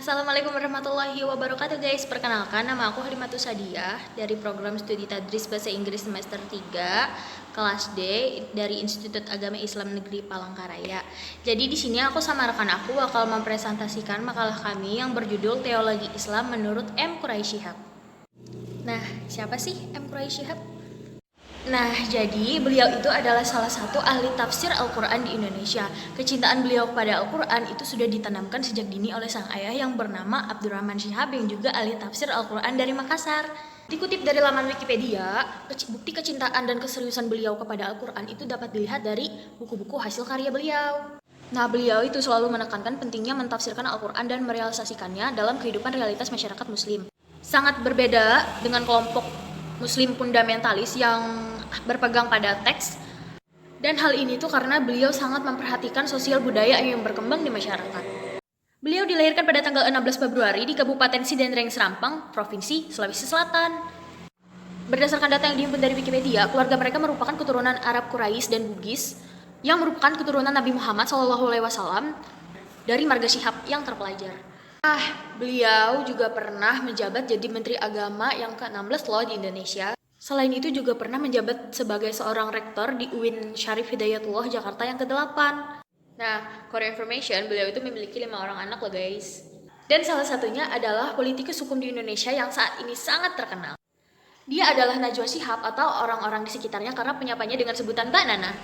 Assalamualaikum warahmatullahi wabarakatuh guys. Perkenalkan, nama aku Halimatus Sadiah dari program studi Tadris Bahasa Inggris semester 3 kelas D dari Institut Agama Islam Negeri Palangkaraya. Jadi di sini aku sama rekan aku bakal mempresentasikan makalah kami yang berjudul Teologi Islam menurut M. Quraisy Shihab. Nah, siapa sih M. Quraisy Shihab? Nah, jadi beliau itu adalah salah satu ahli tafsir Al-Quran di Indonesia. Kecintaan beliau kepada Al-Quran itu sudah ditanamkan sejak dini oleh sang ayah yang bernama Abdurrahman Shihab yang juga ahli tafsir Al-Quran dari Makassar. Dikutip dari laman Wikipedia, bukti kecintaan dan keseriusan beliau kepada Al-Quran itu dapat dilihat dari buku-buku hasil karya beliau. Nah, beliau itu selalu menekankan pentingnya mentafsirkan Al-Quran dan merealisasikannya dalam kehidupan realitas masyarakat Muslim. Sangat berbeda dengan kelompok Muslim fundamentalis yang berpegang pada teks, dan hal ini tuh karena beliau sangat memperhatikan sosial budaya yang berkembang di masyarakat. Beliau dilahirkan pada tanggal 16 Februari di Kabupaten Sidenreng Serampang, Provinsi Sulawesi Selatan. Berdasarkan data yang dihimpun dari Wikipedia, keluarga mereka merupakan keturunan Arab Quraisy dan Bugis yang merupakan keturunan Nabi Muhammad SAW dari marga Shihab yang terpelajar. Beliau juga pernah menjabat jadi Menteri Agama yang ke-16 loh di Indonesia. Selain itu juga pernah menjabat sebagai seorang rektor di UIN Syarif Hidayatullah Jakarta yang ke-8. Nah, for information, beliau itu memiliki 5 orang anak loh guys. Dan salah satunya adalah politikus hukum di Indonesia yang saat ini sangat terkenal. Dia adalah Najwa Shihab atau orang-orang di sekitarnya karena penyapanya dengan sebutan Mbak Nana.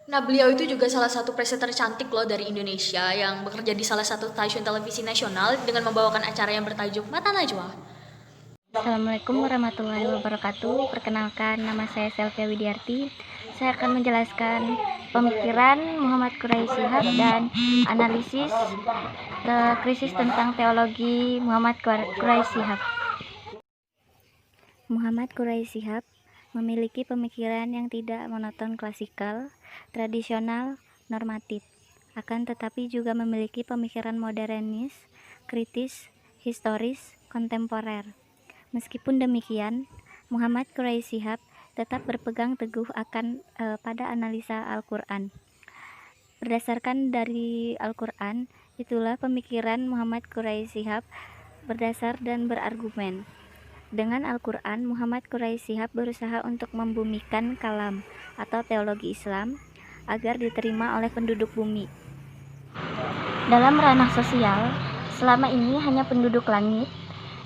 Nah, beliau itu juga salah satu presenter cantik loh dari Indonesia yang bekerja di salah satu stasiun televisi nasional dengan membawakan acara yang bertajuk Mata Najwa. Assalamualaikum warahmatullahi wabarakatuh. Perkenalkan, nama saya Selvia Widiarti. Saya akan menjelaskan pemikiran Muhammad Quraisy Shihab dan analisis krisis tentang teologi Muhammad Quraisy Shihab. Muhammad Quraisy Shihab memiliki pemikiran yang tidak monoton klasikal, tradisional, normatif, akan tetapi juga memiliki pemikiran modernis, kritis, historis, kontemporer. Meskipun demikian, Muhammad Quraisy Shihab tetap berpegang teguh pada analisa Al-Quran. Berdasarkan dari Al-Quran, itulah pemikiran Muhammad Quraisy Shihab berdasar dan berargumen. Dengan Al-Quran, Muhammad Quraisy Shihab berusaha untuk membumikan kalam atau teologi Islam agar diterima oleh penduduk bumi. Dalam ranah sosial, selama ini hanya penduduk langit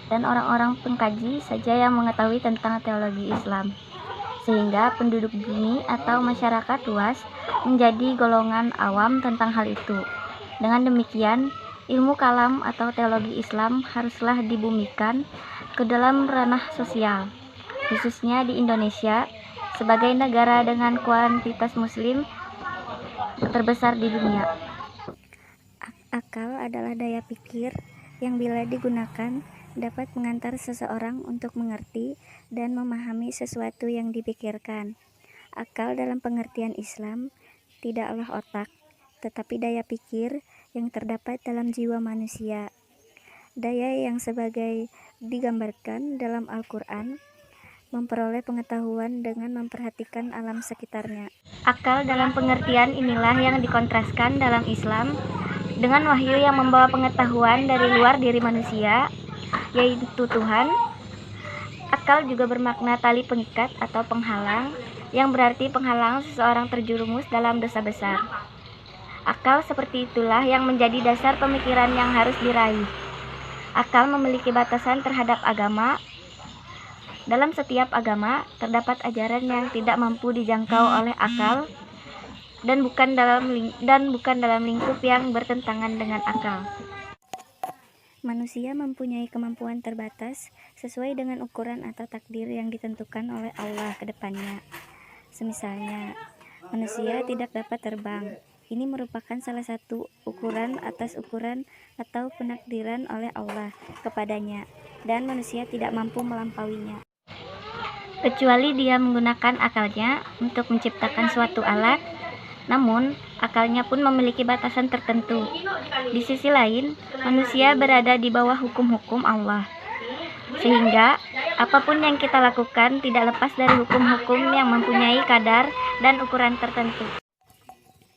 dan orang-orang pengkaji saja yang mengetahui tentang teologi Islam, sehingga penduduk bumi atau masyarakat luas menjadi golongan awam tentang hal itu. Dengan demikian, ilmu kalam atau teologi Islam haruslah dibumikan ke dalam ranah sosial, khususnya di Indonesia sebagai negara dengan kuantitas muslim terbesar di dunia. Akal adalah daya pikir yang bila digunakan dapat mengantar seseorang untuk mengerti dan memahami sesuatu yang dipikirkan. Akal dalam pengertian Islam tidaklah otak, tetapi daya pikir yang terdapat dalam jiwa manusia. Daya yang sebagai digambarkan dalam Al-Quran memperoleh pengetahuan dengan memperhatikan alam sekitarnya. Akal dalam pengertian inilah yang dikontraskan dalam Islam dengan wahyu yang membawa pengetahuan dari luar diri manusia, yaitu Tuhan. Akal juga bermakna tali pengikat atau penghalang, yang berarti penghalang seseorang terjerumus dalam dosa besar. Akal seperti itulah yang menjadi dasar pemikiran yang harus diraih. Akal memiliki batasan terhadap agama. Dalam setiap agama terdapat ajaran yang tidak mampu dijangkau oleh akal dan bukan dalam lingkup yang bertentangan dengan akal. Manusia mempunyai kemampuan terbatas sesuai dengan ukuran atau takdir yang ditentukan oleh Allah ke depannya. Semisalnya, manusia tidak dapat terbang. Ini merupakan salah satu ukuran atas ukuran atau penakdiran oleh Allah kepadanya, dan manusia tidak mampu melampauinya. Kecuali dia menggunakan akalnya untuk menciptakan suatu alat, namun akalnya pun memiliki batasan tertentu. Di sisi lain, manusia berada di bawah hukum-hukum Allah, sehingga apapun yang kita lakukan tidak lepas dari hukum-hukum yang mempunyai kadar dan ukuran tertentu.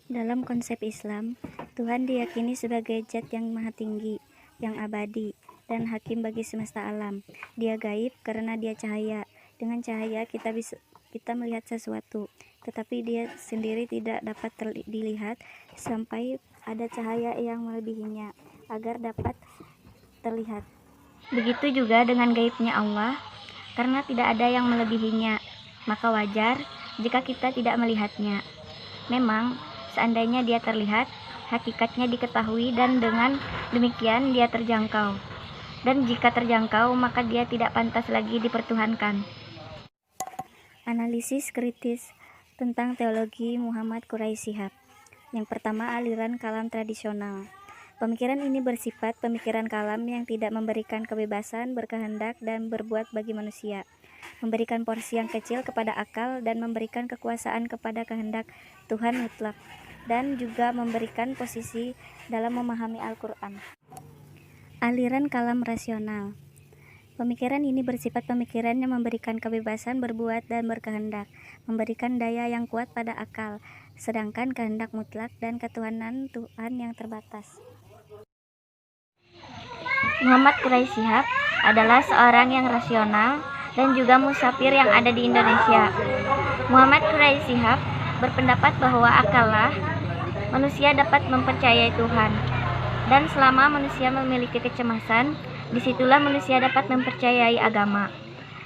Dalam konsep Islam, Tuhan diyakini sebagai zat yang maha tinggi, yang abadi, dan hakim bagi semesta alam. Dia gaib karena dia cahaya. Dengan cahaya kita melihat sesuatu, tetapi dia sendiri tidak dapat dilihat sampai ada cahaya yang melebihinya agar dapat terlihat. Begitu juga dengan gaibnya Allah, karena tidak ada yang melebihinya, maka wajar jika kita tidak melihatnya. Memang, seandainya dia terlihat, hakikatnya diketahui dan dengan demikian dia terjangkau. Dan jika terjangkau, maka dia tidak pantas lagi dipertuhankan. Analisis kritis tentang teologi Muhammad Quraisy Shihab. Yang pertama, aliran kalam tradisional. Pemikiran ini bersifat pemikiran kalam yang tidak memberikan kebebasan berkehendak dan berbuat bagi manusia, memberikan porsi yang kecil kepada akal dan memberikan kekuasaan kepada kehendak Tuhan mutlak, dan juga memberikan posisi dalam memahami Al-Quran. Aliran kalam rasional. Pemikiran ini bersifat pemikiran yang memberikan kebebasan berbuat dan berkehendak, memberikan daya yang kuat pada akal, sedangkan kehendak mutlak dan ketuhanan Tuhan yang terbatas. Muhammad Quraisy Shihab adalah seorang yang rasional dan juga musafir yang ada di Indonesia. Muhammad Quraisy Shihab berpendapat bahwa akallah manusia dapat mempercayai Tuhan, dan selama manusia memiliki kecemasan, disitulah manusia dapat mempercayai agama,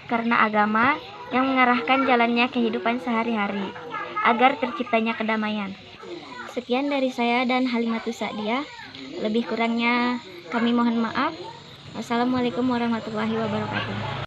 karena agama yang mengarahkan jalannya kehidupan sehari-hari, agar terciptanya kedamaian. Sekian dari saya dan Halimatus Sa'diyah. Lebih kurangnya kami mohon maaf. Wassalamualaikum warahmatullahi wabarakatuh.